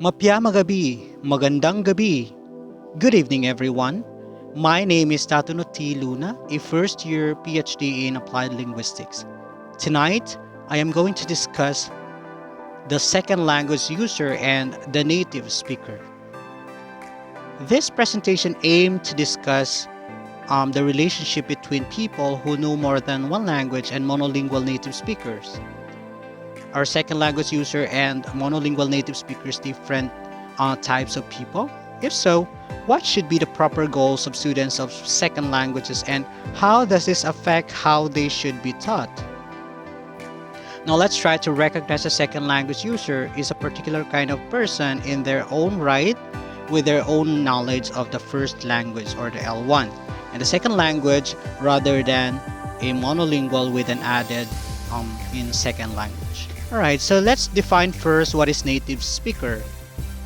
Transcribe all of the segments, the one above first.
Mapya magabi, magandang gabi. Good evening, everyone. My name is Tatunoti Luna, a first year PhD in Applied Linguistics. Tonight, I am going to discuss the second language user and the native speaker. This presentation aimed to discuss the relationship between people who know more than one language and monolingual native speakers. Are second language user and monolingual native speakers different types of people? If so, what should be the proper goals of students of second languages and how does this affect how they should be taught? Now let's try to recognize a second language user is a particular kind of person in their own right with their own knowledge of the first language or the L1 and the second language rather than a monolingual with an added in second language. Alright, so let's define first what is native speaker.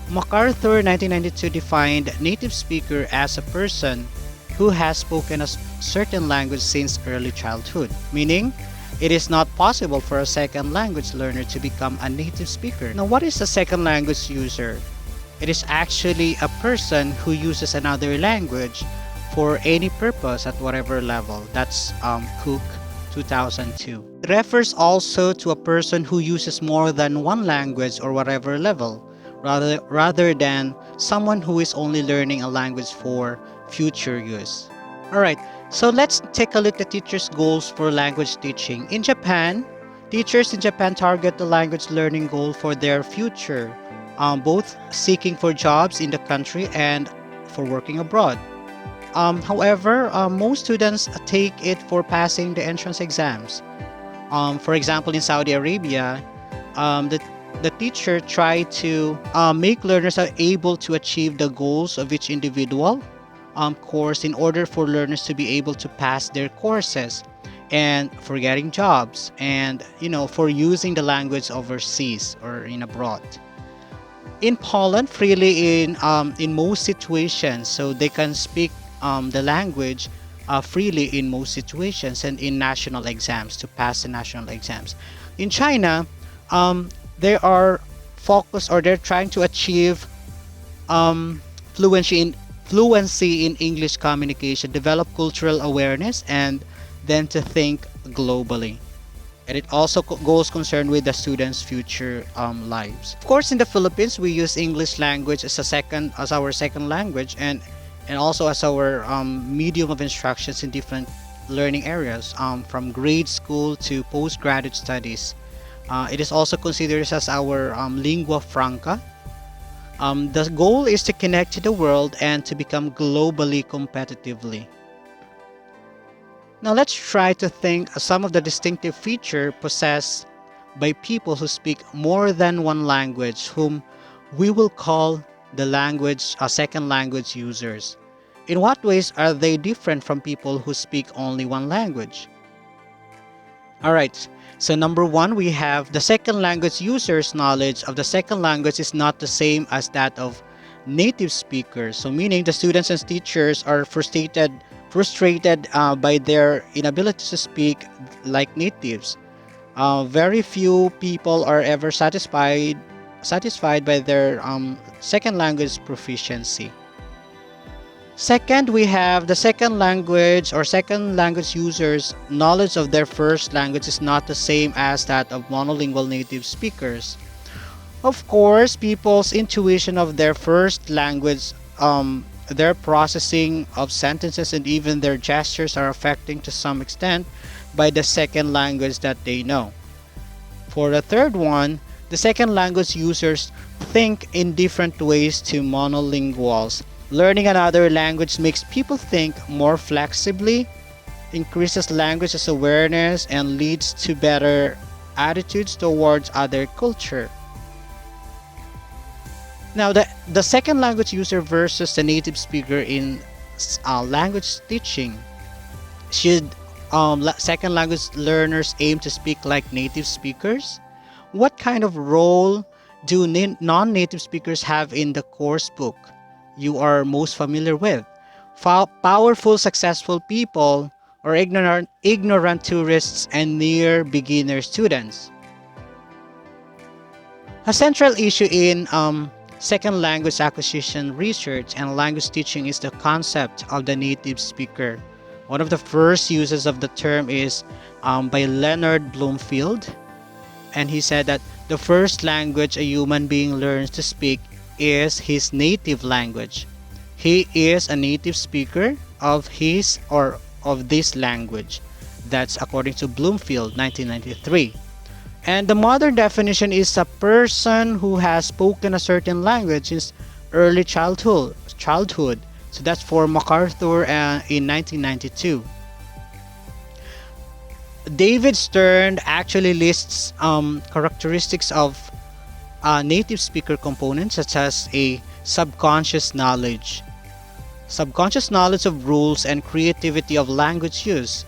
MacArthur 1992 defined native speaker as a person who has spoken a certain language since early childhood, meaning it is not possible for a second language learner to become a native speaker. Now, what is a second language user? It is actually a person who uses another language for any purpose at whatever level. That's Cook 2002. It refers also to a person who uses more than one language or whatever level, rather than someone who is only learning a language for future use. Alright, so let's take a look at teachers' goals for language teaching. In Japan, teachers in Japan target the language learning goal for their future, both seeking for jobs in the country and for working abroad. However, most students take it for passing the entrance exams. For example, in Saudi Arabia, the teacher try to make learners are able to achieve the goals of each individual course in order for learners to be able to pass their courses and for getting jobs and for using the language overseas or in abroad. In Poland, freely in most situations, so they can speak the language freely in most situations and in national exams to pass the national exams. In China, they are focused or they're trying to achieve um, fluency in English communication, develop cultural awareness, and then to think globally. And it also goes concerned with the students' future lives. Of course, in the Philippines, we use English language as our second language, and also as our medium of instructions in different learning areas, from grade school to postgraduate studies. It is also considered as our lingua franca. The goal is to connect to the world and to become globally competitively. Now let's try to think of some of the distinctive features possessed by people who speak more than one language, whom we will call the second language users. In what ways are they different from people who speak only one language? Alright, so number one, we have the second language users' knowledge of the second language is not the same as that of native speakers. So meaning the students and teachers are frustrated by their inability to speak like natives. Very few people are ever satisfied by their second language proficiency. Second, we have the second language or second language users' knowledge of their first language is not the same as that of monolingual native speakers. Of course, people's intuition of their first language, their processing of sentences and even their gestures are affecting to some extent by the second language that they know. For the third one, the second language users think in different ways to monolinguals. Learning another language makes people think more flexibly, increases languages awareness, and leads to better attitudes towards other culture. Now, the second language user versus the native speaker in language teaching. Should second language learners aim to speak like native speakers? What kind of role do non-native speakers have in the course book you are most familiar with? Powerful, successful people or ignorant tourists and near beginner students? A central issue in Second language acquisition research and language teaching is the concept of the native speaker. One of the first uses of the term is by Leonard Bloomfield, and he said that the first language a human being learns to speak is his native language. He is a native speaker of his or of this language. That's according to Bloomfield, 1993. And the modern definition is a person who has spoken a certain language since early childhood. So that's for MacArthur in 1992. David Stern actually lists characteristics of native speaker components such as a subconscious knowledge of rules and creativity of language use.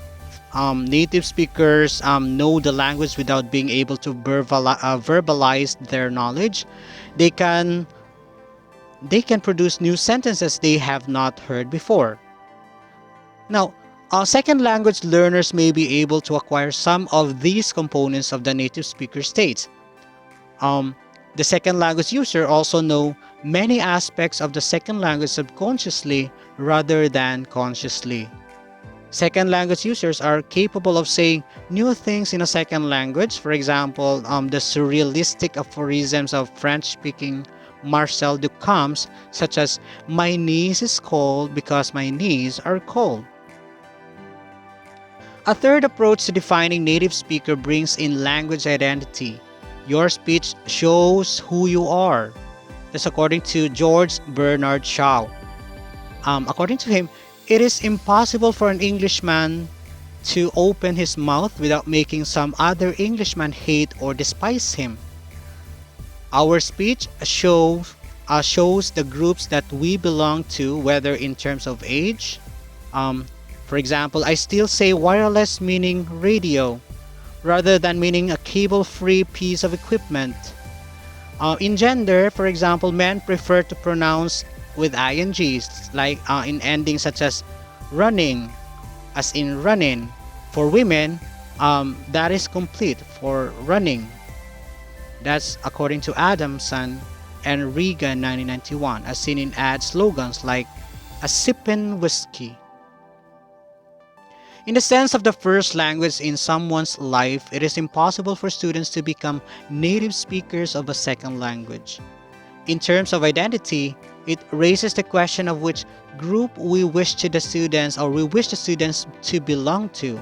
Native speakers know the language without being able to verbalize their knowledge. They can produce new sentences they have not heard before. Now, second language learners may be able to acquire some of these components of the native speaker state. The second language user also know many aspects of the second language subconsciously rather than consciously. Second language users are capable of saying new things in a second language. For example, the surrealistic aphorisms of French-speaking Marcel Duchamp, such as "My niece is cold because my knees are cold." A third approach to defining native speaker brings in language identity. Your speech shows who you are. That's according to George Bernard Shaw. According to him, it is impossible for an Englishman to open his mouth without making some other Englishman hate or despise him. Our speech shows the groups that we belong to, whether in terms of age. For example, I still say wireless meaning radio, rather than meaning a cable-free piece of equipment. In gender, for example, men prefer to pronounce with ings, like in endings such as running, as in running. For women, that is complete for running. That's according to Adamson and Regan 1991, as seen in ad slogans like "a sippin' whiskey." In the sense of the first language in someone's life, it is impossible for students to become native speakers of a second language. In terms of identity, it raises the question of which group we wish the students to belong to.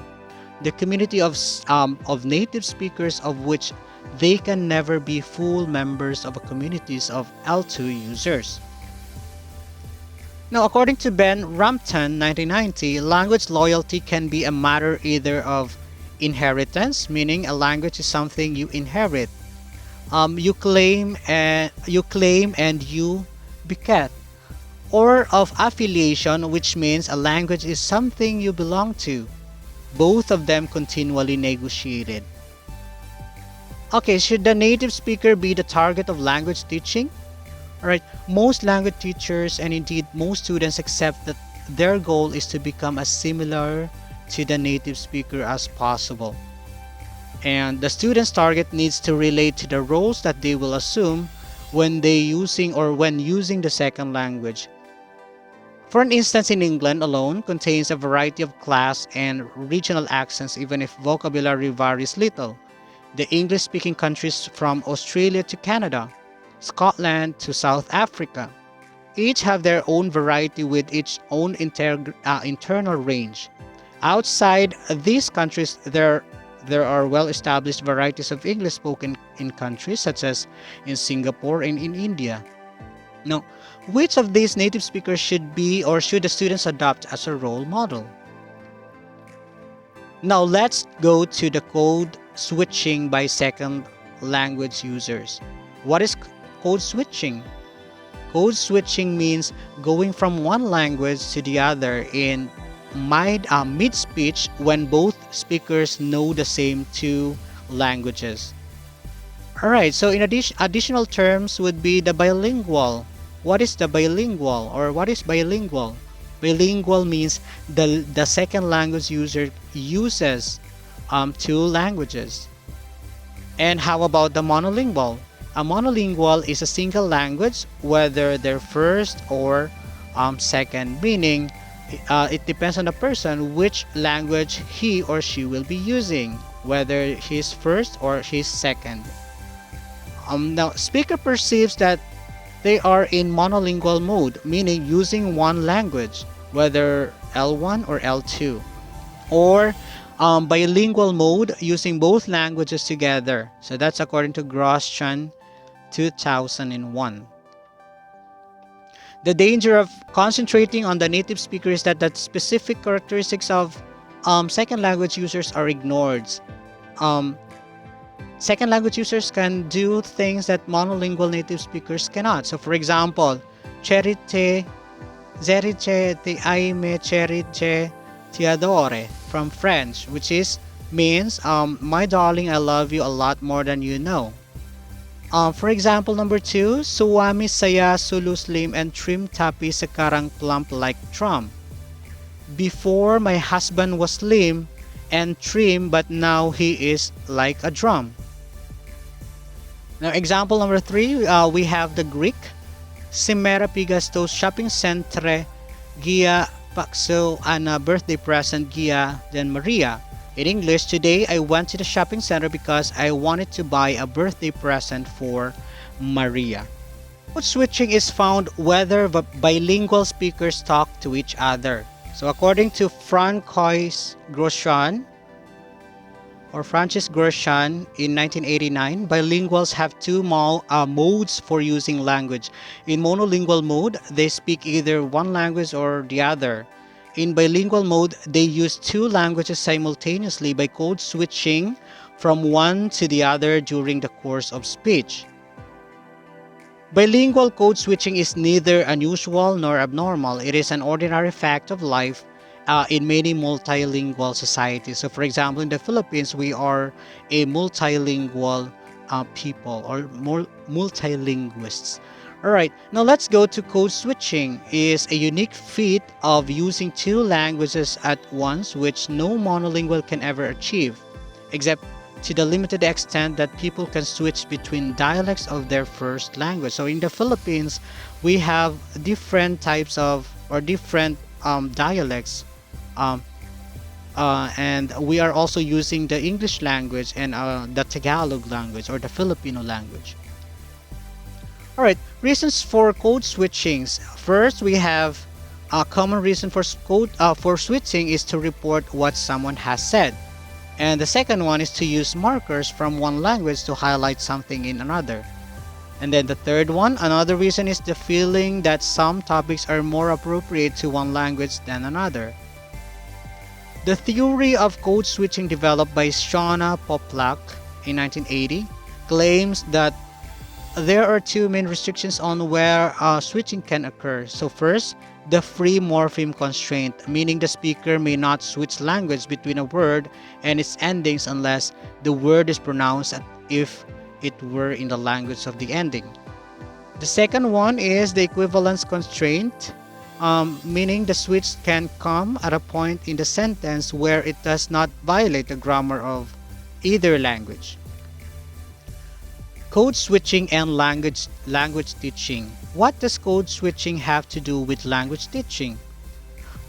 The community of native speakers of which they can never be full members of a communities of L2 users. Now, according to Ben Rampton, 1990, language loyalty can be a matter either of inheritance, meaning a language is something you inherit. You claim and you bequeath, or of affiliation, which means a language is something you belong to. Both of them continually negotiated. Okay, should the native speaker be the target of language teaching? Alright, most language teachers and indeed most students accept that their goal is to become as similar to the native speaker as possible. And the student's target needs to relate to the roles that they will assume when using the second language. For an instance, in England alone contains a variety of class and regional accents even if vocabulary varies little. The English-speaking countries from Australia to Canada, Scotland to South Africa, each have their own variety with its own internal range. Outside these countries, there are well-established varieties of English spoken in countries such as in Singapore and in India. Now, which of these native speakers should the students adopt as a role model? Now, let's go to the code switching by second language users. What is code switching? Code switching means going from one language to the other in mid-speech when both speakers know the same two languages. Alright, so in additional terms would be the bilingual. What is the bilingual, or what is bilingual? Bilingual means the second language user uses two languages. And how about the monolingual? A monolingual is a single language, whether they're first or second, meaning it depends on the person which language he or she will be using, whether he's first or he's second. Now, speaker perceives that they are in monolingual mode, meaning using one language, whether L1 or L2, or bilingual mode, using both languages together. So that's according to Grosjean 2001. The danger of concentrating on the native speaker is that the specific characteristics of second language users are ignored. Um, Second language users can do things that monolingual native speakers cannot. So for example, Cherite, Zeriche, Te Aime, Cherite, Ti Adore from French, which means my darling, I love you a lot more than you know. For example, number 2, Suwami saya sulu slim and trim tapi sekarang plump like drum. Before, my husband was slim and trim, but now he is like a drum. Now, example number 3, we have the Greek. Simera Pigastos Shopping Centre Gia Pakso Ana birthday present Gia then Maria. In English, today I went to the shopping center because I wanted to buy a birthday present for Maria. Code switching is found whether bilingual speakers talk to each other. So according to Francis Grosjean in 1989, bilinguals have two modes for using language. In monolingual mode, they speak either one language or the other. In bilingual mode, they use two languages simultaneously by code switching from one to the other during the course of speech. Bilingual code switching is neither unusual nor abnormal. It is an ordinary fact of life in many multilingual societies. So for example, in the Philippines, we are a multilingual people or multilinguists. Alright, now let's go to code switching. It is a unique feat of using two languages at once which no monolingual can ever achieve, except to the limited extent that people can switch between dialects of their first language. So in the Philippines, we have different types of or different dialects, and we are also using the English language and the Tagalog language or the Filipino language. Alright, reasons for code switchings. First, we have a common reason for switching is to report what someone has said. And the second one is to use markers from one language to highlight something in another. And then the third one, another reason is the feeling that some topics are more appropriate to one language than another. The theory of code switching developed by Shauna Poplack in 1980 claims that there are two main restrictions on where switching can occur. So first, the free morpheme constraint, meaning the speaker may not switch language between a word and its endings unless the word is pronounced as if it were in the language of the ending. The second one is the equivalence constraint, meaning the switch can come at a point in the sentence where it does not violate the grammar of either language. Code switching and language teaching. What does code switching have to do with language teaching?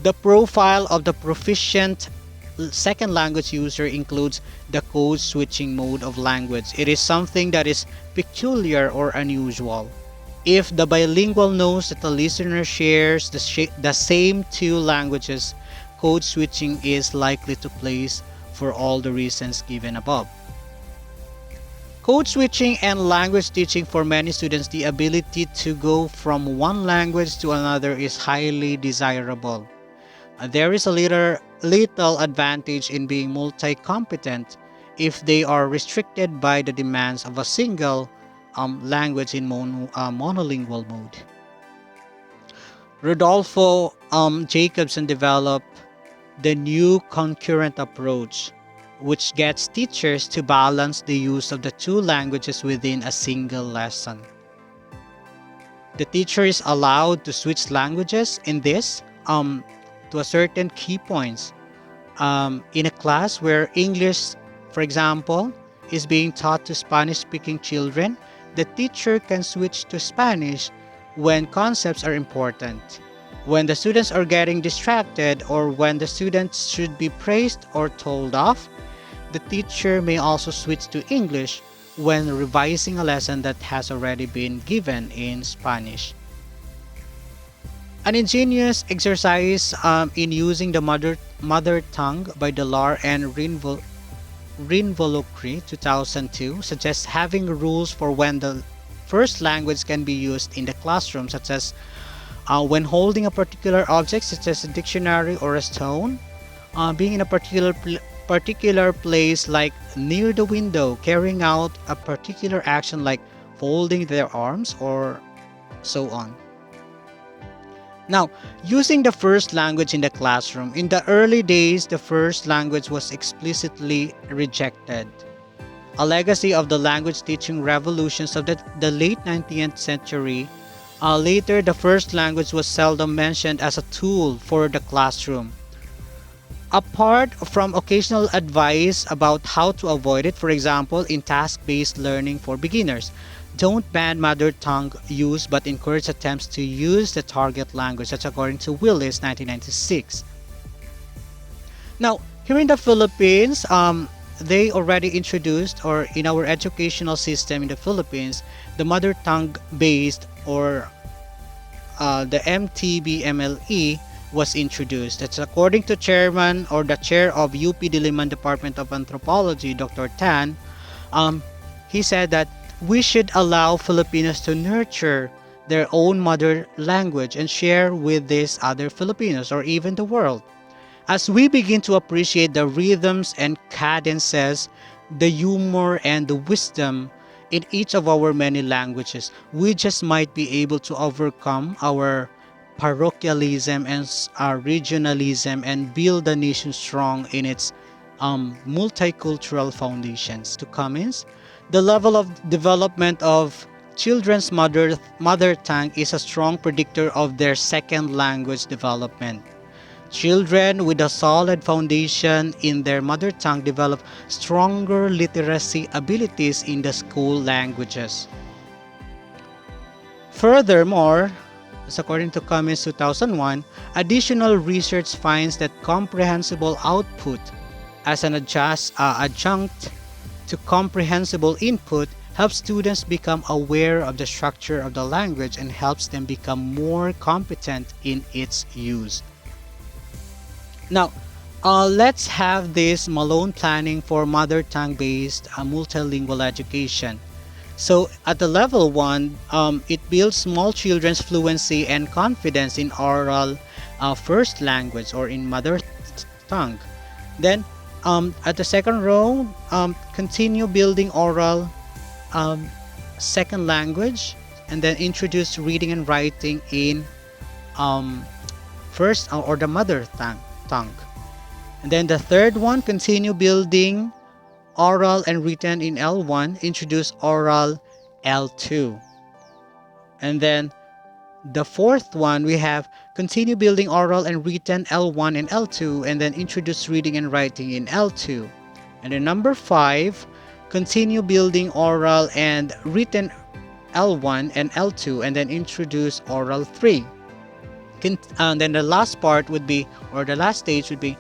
The profile of the proficient second language user includes the code switching mode of language. It is something that is peculiar or unusual. If the bilingual knows that the listener shares the same two languages, code switching is likely to place for all the reasons given above. Code switching and language teaching, for many students, the ability to go from one language to another is highly desirable. There is a little advantage in being multi-competent if they are restricted by the demands of a single language in monolingual mode. Rodolfo Jacobson developed the new concurrent approach, which gets teachers to balance the use of the two languages within a single lesson. The teacher is allowed to switch languages in this to a certain key points. In a class where English, for example, is being taught to Spanish-speaking children, the teacher can switch to Spanish when concepts are important, when the students are getting distracted, or when the students should be praised or told off. The teacher may also switch to English when revising a lesson that has already been given in Spanish. An ingenious exercise in using the mother tongue by Delar and Rinvolukri 2002 suggests having rules for when the first language can be used in the classroom, such as when holding a particular object such as a dictionary or a stone, being in a particular place like near the window, carrying out a particular action like folding their arms, or so on. Now, using the first language in the classroom. In the early days, the first language was explicitly rejected. A legacy of the language teaching revolutions of the late 19th century. Later, the first language was seldom mentioned as a tool for the classroom. Apart from occasional advice about how to avoid it, for example, in task-based learning for beginners, don't ban mother tongue use but encourage attempts to use the target language. That's according to Willis, 1996. Now, here in the Philippines, they already introduced, or in our educational system in the Philippines, the mother tongue based, or the MTBMLE was introduced. That's according to chairman, or the chair of UP Diliman Department of Anthropology, Dr. Tan. He said that we should allow Filipinos to nurture their own mother language and share with these other Filipinos, or even the world. As we begin to appreciate the rhythms and cadences, the humor and the wisdom in each of our many languages, we just might be able to overcome our parochialism and our regionalism and build the nation strong in its multicultural foundations. To comments, the level of development of children's mother tongue is a strong predictor of their second language development. Children with a solid foundation in their mother tongue develop stronger literacy abilities in the school languages. Furthermore, as according to Cummins 2001, additional research finds that comprehensible output as an adjunct to comprehensible input helps students become aware of the structure of the language and helps them become more competent in its use. Now, let's have this Malone planning for mother tongue based multilingual education. So at the level 1, it builds small children's fluency and confidence in oral first language, or in mother tongue. Then at the second row, continue building oral second language, and then introduce reading and writing in first, or the mother tongue. And then the third one, continue building oral and written in L1, introduce oral L2. And then the fourth one, we have continue building oral and written L1 and L2, and then introduce reading and writing in L2. And then number 5, continue building oral and written L1 and L2, and then introduce oral 3. And then the last part would be, or the last stage would be,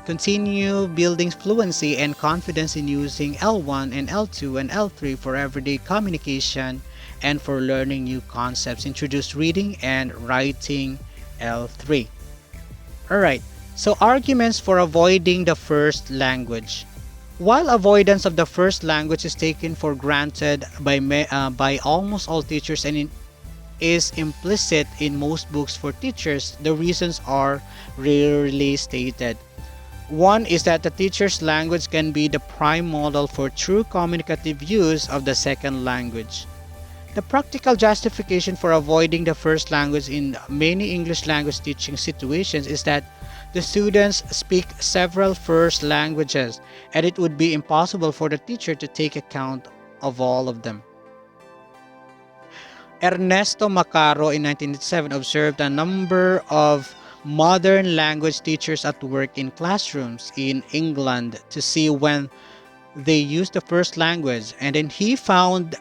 continue building fluency and confidence in using L1 and L2 and L3 for everyday communication and for learning new concepts. Introduce reading and writing L3. Alright, so arguments for avoiding the first language. While avoidance of the first language is taken for granted by almost all teachers and is implicit in most books for teachers, the reasons are rarely stated. One is that the teacher's language can be the prime model for true communicative use of the second language. The practical justification for avoiding the first language in many English language teaching situations is that the students speak several first languages, and it would be impossible for the teacher to take account of all of them. Ernesto Macaro in 1987 observed a number of modern language teachers at work in classrooms in England to see when they used the first language, and then he found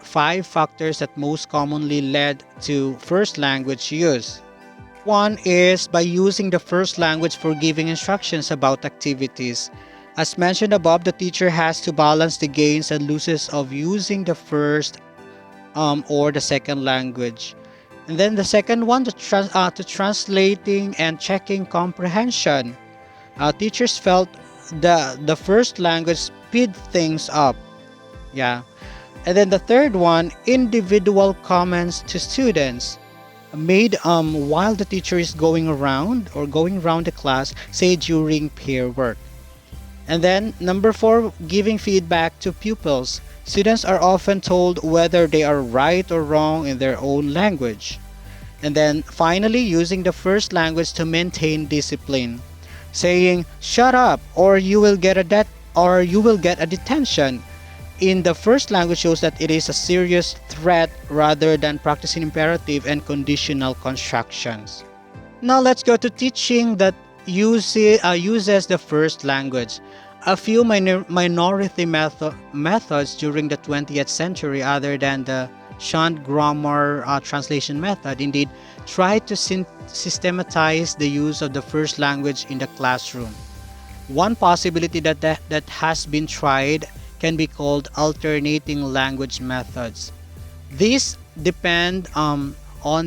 5 factors that most commonly led to first language use. One is by using the first language for giving instructions about activities. As mentioned above, the teacher has to balance the gains and losses of using the first or the second language. And then the second one, to translating and checking comprehension. Teachers felt the first language speed things up. Yeah. And then the third one, individual comments to students made while the teacher is going around the class, say during peer work. And then number 4, giving feedback to pupils. Students are often told whether they are right or wrong in their own language. And then finally, using the first language to maintain discipline, saying shut up or you will get a detention in the first language shows that it is a serious threat rather than practicing imperative and conditional constructions. Now let's go to teaching that uses the first language. A few minority methods during the 20th century, other than the shunt grammar translation method, indeed tried to systematize the use of the first language in the classroom. One possibility that has been tried can be called alternating language methods. These depend on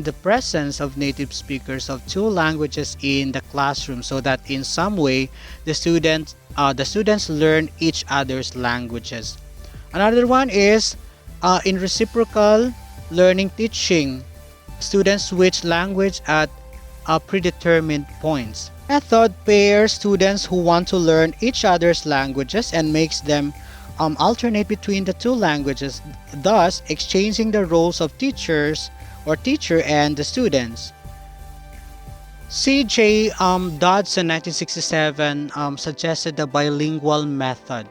the presence of native speakers of two languages in the classroom, so that in some way the students learn each other's languages. Another one is in reciprocal learning teaching. Students switch language at predetermined points. Method pairs students who want to learn each other's languages and makes them alternate between the two languages, thus exchanging the roles of teacher and the students. C.J. Dodson, 1967, suggested the bilingual method.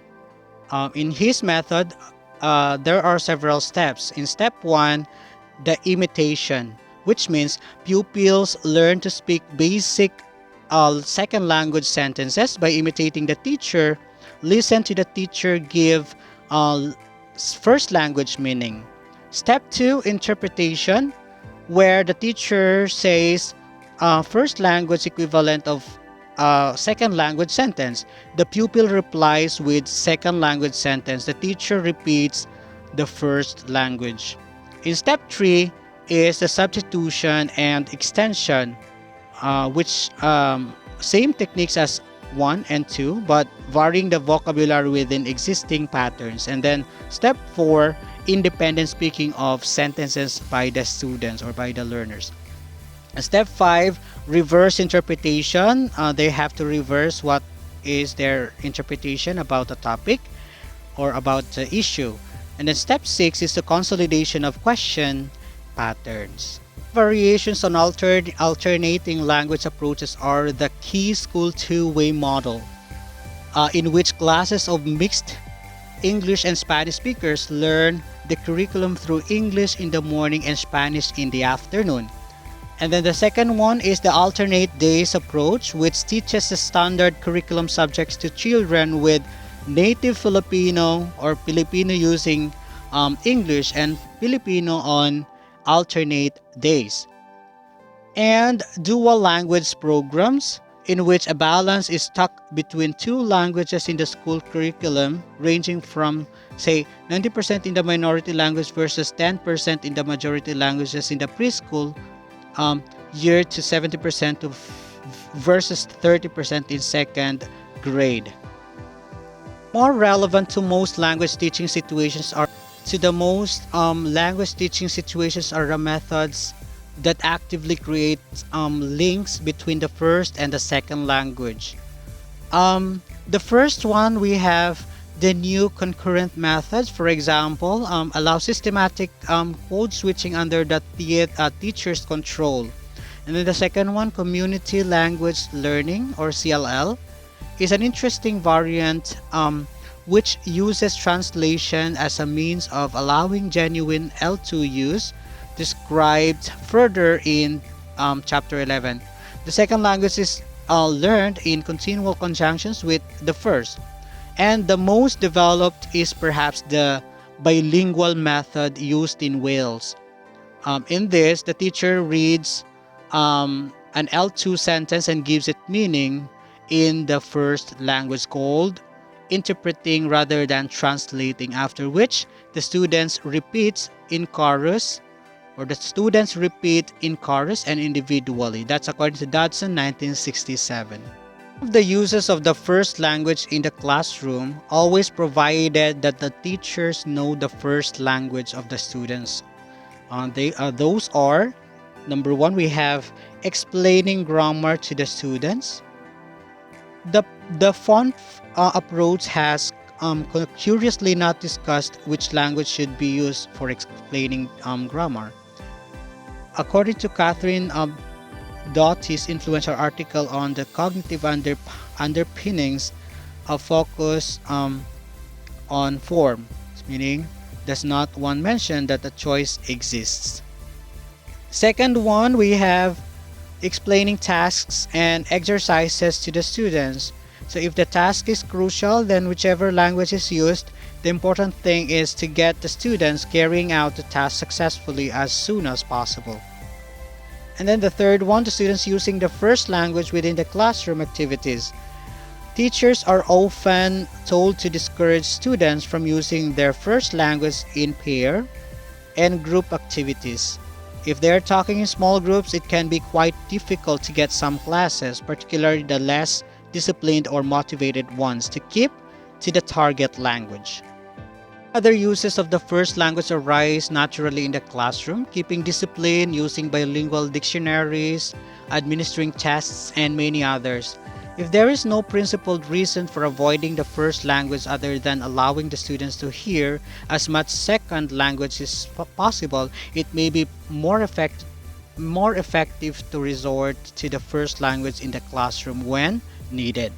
In his method, there are several steps. In step 1, the imitation, which means pupils learn to speak basic second language sentences by imitating the teacher, listen to the teacher give first language meaning. Step 2, interpretation, where the teacher says first language equivalent of second language sentence. The pupil replies with second language sentence. The teacher repeats the first language. In step 3 is the substitution and extension, which same techniques as 1 and 2, but varying the vocabulary within existing patterns. And then step 4, independent speaking of sentences by the students or by the learners. And step 5, reverse interpretation. They have to reverse what is their interpretation about a topic or about the issue. And then step 6 is the consolidation of question patterns. Variations on alternating language approaches are the Key School two-way model, in which classes of mixed English and Spanish speakers learn the curriculum through English in the morning and Spanish in the afternoon. And then the second one is the alternate days approach, which teaches the standard curriculum subjects to children with native Filipino or Filipino using English and Filipino on alternate days. And dual language programs, in which a balance is struck between two languages in the school curriculum, ranging from, say, 90% in the minority language versus 10% in the majority languages in the preschool year to 70% versus 30% in second grade. More relevant to most language teaching situations are the methods that actively create links between the first and the second language. The first one, we have the new concurrent methods, for example, allow systematic code switching under the teacher's control. And then the second one, community language learning or CLL, is an interesting variant which uses translation as a means of allowing genuine L2 use, described further in chapter 11. The second language is learned in continual conjunctions with the first. And the most developed is perhaps the bilingual method used in Wales. In this, the teacher reads an L2 sentence and gives it meaning in the first language, called interpreting rather than translating, after which the students repeat in chorus and individually. That's according to Dodson, 1967. The uses of the first language in the classroom, always provided that the teachers know the first language of the students. Those are, number one, we have explaining grammar to the students. The font approach has curiously not discussed which language should be used for explaining grammar. According to Catherine Doughty's influential article on the cognitive underpinnings of focus on form, meaning does not one mention that a choice exists. Second one, we have explaining tasks and exercises to the students. So if the task is crucial, then whichever language is used, the important thing is to get the students carrying out the task successfully as soon as possible. And then the third one, the students using the first language within the classroom activities. Teachers are often told to discourage students from using their first language in pair and group activities. If they're talking in small groups, it can be quite difficult to get some classes, particularly the less disciplined or motivated ones, to keep to the target language. Other uses of the first language arise naturally in the classroom: keeping discipline, using bilingual dictionaries, administering tests, and many others. If there is no principled reason for avoiding the first language other than allowing the students to hear as much second language as possible, it may be more effective to resort to the first language in the classroom when needed.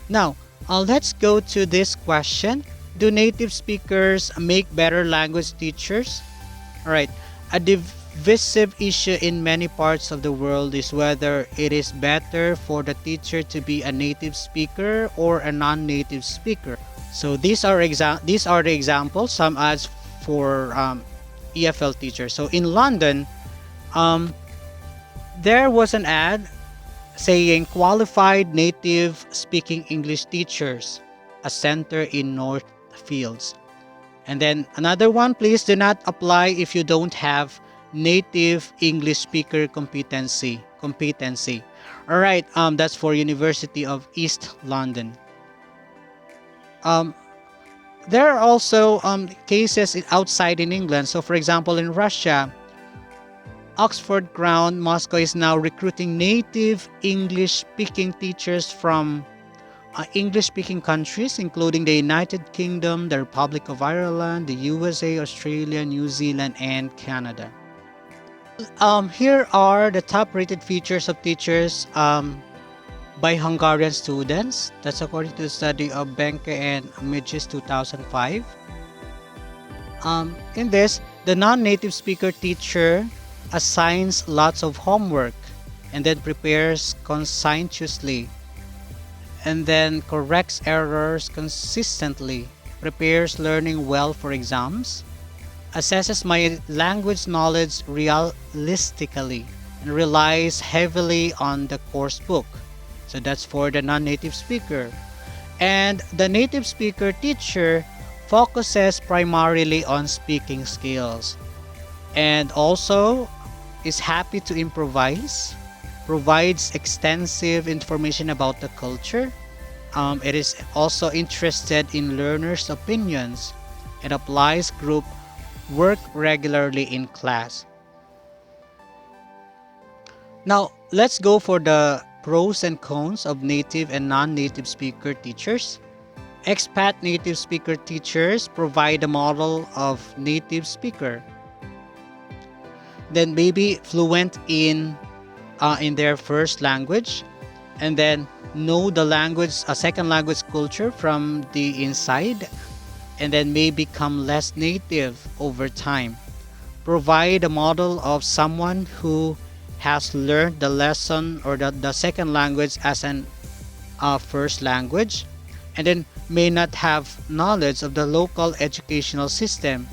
Now, let's go to this question. Do native speakers make better language teachers? Alright, a divisive issue in many parts of the world is whether it is better for the teacher to be a native speaker or a non-native speaker. So these are the examples, some ads for EFL teachers. So in London, there was an ad saying qualified native speaking English teachers, a center in North Fields. And then another one, please do not apply if you don't have native English speaker competency. All right, that's for University of East London. There are also cases outside in England. So for example, in Russia, Oxford Crown Moscow is now recruiting native English-speaking teachers from English-speaking countries, including the United Kingdom, the Republic of Ireland, the USA, Australia, New Zealand, and Canada. Here are the top-rated features of teachers by Hungarian students. That's according to the study of Benke and Midges 2005. In this, the non-native speaker teacher assigns lots of homework and then prepares conscientiously and then corrects errors consistently, prepares learning well for exams, assesses my language knowledge realistically, and relies heavily on the course book. So that's for the non-native speaker. And the native speaker teacher focuses primarily on speaking skills and also is happy to improvise, provides extensive information about the culture. It is also interested in learners' opinions and applies group work regularly in class. Now, let's go for the pros and cons of native and non-native speaker teachers. Expat native speaker teachers provide a model of native speaker. Then maybe fluent in their first language, and then know the language, a second language culture from the inside, and then may become less native over time. Provide a model of someone who has learned the lesson or the second language as an first language, and then may not have knowledge of the local educational system,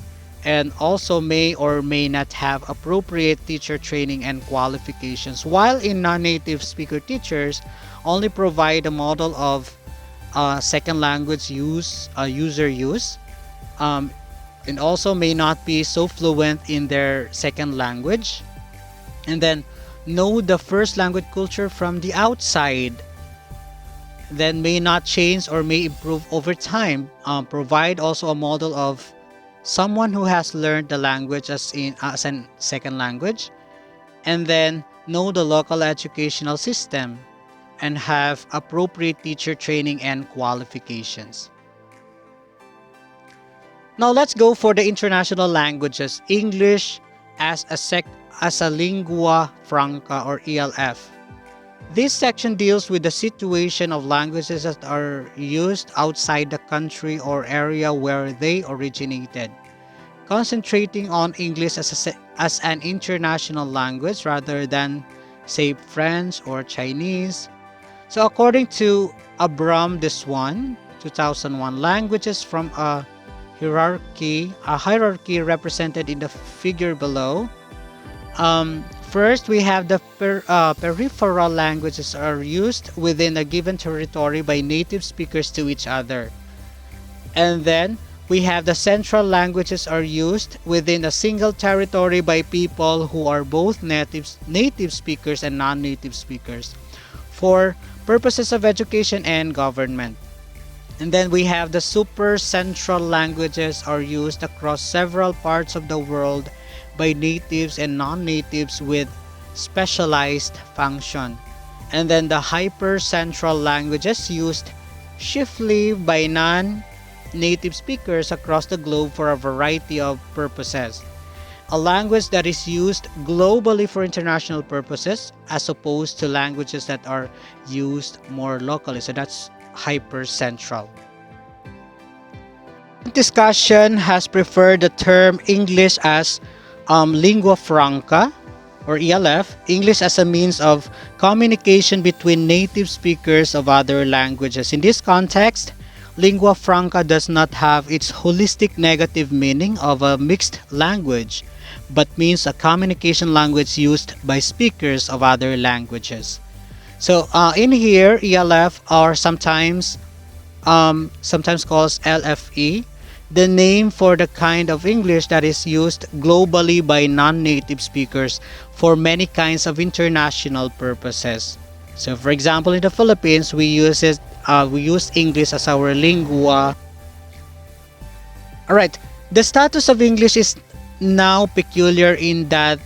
and also may or may not have appropriate teacher training and qualifications, while in non-native speaker teachers only provide a model of second language user use, um, and also may not be so fluent in their second language, and then know the first language culture from the outside, then may not change or may improve over time. Provide also a model of someone who has learned the language as a second language, and then know the local educational system and have appropriate teacher training and qualifications. Now let's go for the international languages. English as a lingua franca, or ELF. This section deals with the situation of languages that are used outside the country or area where they originated, concentrating on English as an international language rather than, say, French or Chinese. So according to Abram Deswan, 2001, languages from a hierarchy represented in the figure below. First, we have the peripheral languages are used within a given territory by native speakers to each other. And then we have the central languages are used within a single territory by people who are both native speakers and non-native speakers for purposes of education and government. And then we have the super central languages are used across several parts of the world by natives and non-natives with specialized function. And then the hyper central languages used chiefly by non-native speakers across the globe for a variety of purposes. A language that is used globally for international purposes as opposed to languages that are used more locally. So that's hypercentral. Discussion has preferred the term English as lingua franca, or ELF, English as a means of communication between native speakers of other languages. In this context, lingua franca does not have its holistic negative meaning of a mixed language, but means a communication language used by speakers of other languages. So in here, ELF are sometimes calls LFE, the name for the kind of English that is used globally by non-native speakers for many kinds of international purposes. So, for example, in the Philippines, we use English as our lingua. All right, the status of English is now peculiar in that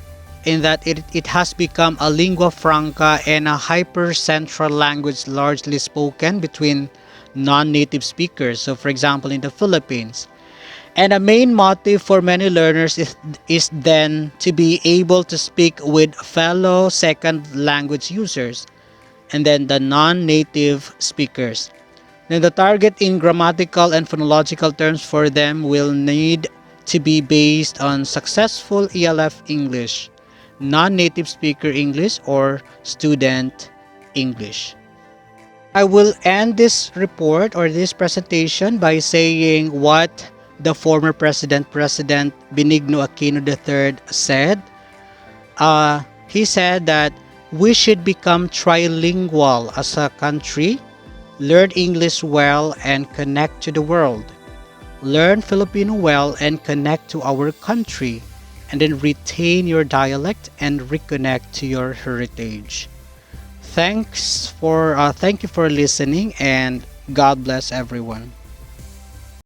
it has become a lingua franca and a hyper-central language largely spoken between non-native speakers. So for example, in the Philippines. And a main motive for many learners is then to be able to speak with fellow second language users and then the non-native speakers. Then the target in grammatical and phonological terms for them will need to be based on successful ELF English, non-native speaker English, or student English. I will end this report or this presentation by saying what the former President Benigno Aquino III said. He said that we should become trilingual as a country, learn English well and connect to the world, learn Filipino well and connect to our country, and then retain your dialect and reconnect to your heritage. Thank you for listening, and God bless everyone.